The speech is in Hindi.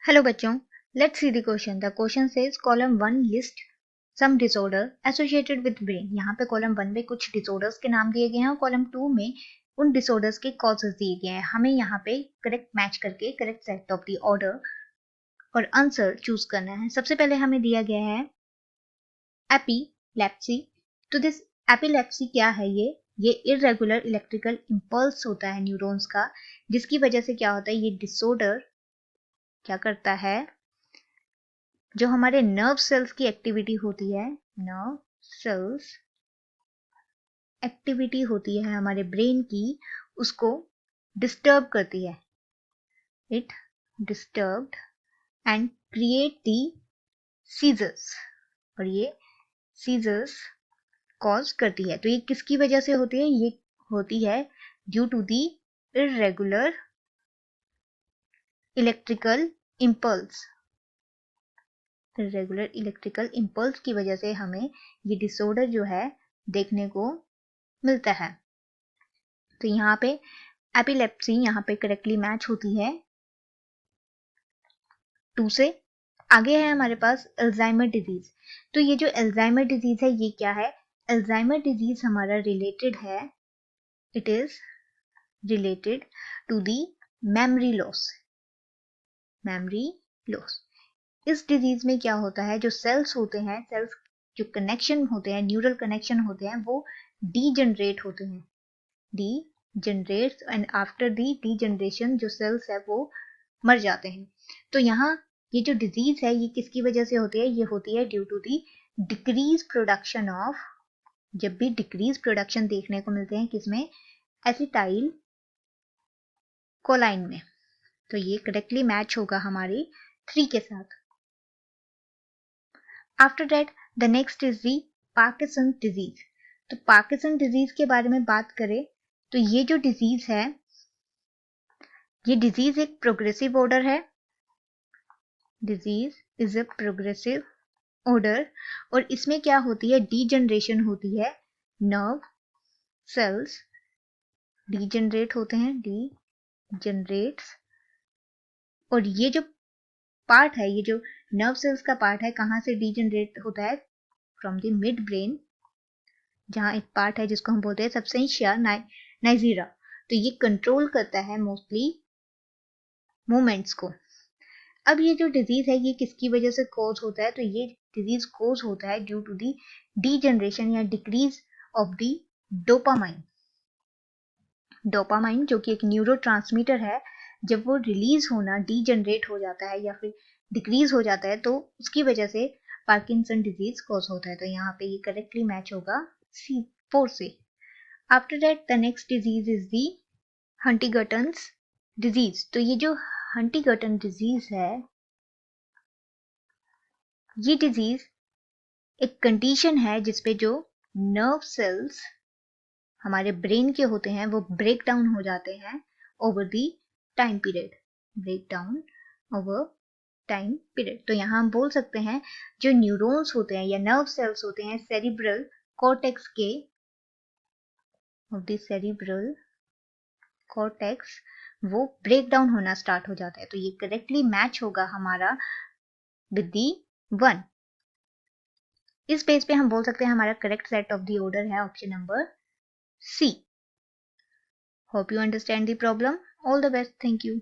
हेलो बच्चों, let's see the question. The question says column 1 list some disorder associated with brain. यहाँ पे कॉलम 1 में कुछ डिसऑर्डर्स के नाम दिए गए हैं और कॉलम 2 में उन डिसऑर्डर्स के कॉजेस दिए गए हैं। हमें यहाँ पे करेक्ट मैच करके correct set of the order और आंसर चूज करना है। सबसे पहले हमें दिया गया है एपिलेप्सी। तो दिस एपिलेप्सी क्या है? ये इरेगुलर इलेक्ट्रिकल इंपल्स होता है न्यूरॉन्स का, जिसकी वजह से क्या होता है, ये डिसऑर्डर क्या करता है, जो हमारे नर्व सेल्स की एक्टिविटी होती है, नर्व सेल्स एक्टिविटी होती है हमारे ब्रेन की, उसको डिस्टर्ब करती है। It disturbed and create the seizures, और ये सीजर्स कॉज करती है। तो ये किसकी वजह से होती है? ये होती है due to the irregular electrical impulse. Regular electrical impulse की वजह से हमें ये डिसऑर्डर जो है देखने को मिलता है। तो यहाँ पे एपिलेप्सी यहाँ पे करेक्टली मैच होती है 2 से। आगे है हमारे पास अल्जाइमर डिजीज। तो ये जो अल्जाइमर डिजीज है, ये क्या है? अल्जाइमर डिजीज हमारा रिलेटेड है, it is related to the memory loss. Memory loss, इस डिजीज में क्या होता है, जो सेल्स होते हैं, सेल्स जो कनेक्शन होते हैं, न्यूरल कनेक्शन होते हैं, वो डीजनरेट होते हैं। Degenerate and after the degeneration जो सेल्स है वो मर जाते हैं। तो यहाँ ये जो डिजीज है ये किसकी वजह से होती है? ये होती है due to the decrease production of, जब भी डिक्रीज प्रोडक्शन देखने को मिलते हैं किसमें? एसिटाइल कोलाइन में। तो ये करेक्टली मैच होगा हमारी 3 के साथ। After that the next is the Parkinson disease. तो पार्किंसन डिजीज के बारे में बात करें तो ये जो डिजीज है, ये डिजीज एक प्रोग्रेसिव ऑर्डर है। Disease is a progressive order, और इसमें क्या होती है? डीजनरेशन होती है, नर्व सेल्स डीजनरेट होते हैं, डीजनरेट्स। और ये जो पार्ट है, ये जो नर्व सेल्स का पार्ट है, कहाँ से डीजनरेट होता है? फ्रॉम द मिड ब्रेन, जहां एक पार्ट है जिसको हम बोलते हैं सबस्टेंशिया नाइजीरा। तो ये कंट्रोल करता है मोस्टली मूवमेंट्स को। अब ये जो डिजीज है ये किसकी वजह से कॉज होता है? तो ये डिजीज कॉज होता है ड्यू टू दी डीजनरेशन या decrease of the dopamine. Dopamine जो कि एक न्यूरोट्रांसमीटर है, जब वो रिलीज होना डीजनरेट हो जाता है या फिर डिक्रीज हो जाता है, तो उसकी वजह से पार्किंसन डिजीज कॉज होता है। तो यहाँ पे ये करेक्टली मैच होगा C4 से। After that the next disease is the Huntington's disease. तो ये जो हंटिंगटन डिजीज है, ये डिजीज एक कंडीशन है जिसपे जो नर्व सेल्स हमारे ब्रेन के होते हैं वो ब्रेक डाउन हो जाते हैं over the time period. Break down over time period. तो यहाँ हम बोल सकते हैं जो न्यूरॉन्स होते हैं या नर्व सेल्स होते हैं सेरिब्रल कॉर्टेक्स के, ऑफ द सेरिब्रल कॉर्टेक्स, वो ब्रेक डाउन होना स्टार्ट हो जाता है। तो ये करेक्टली मैच होगा हमारा विद दी 1। इस पेज पे हम बोल सकते हैं हमारा correct set of the order है option number C. Hope you understand the problem. All the best. Thank you.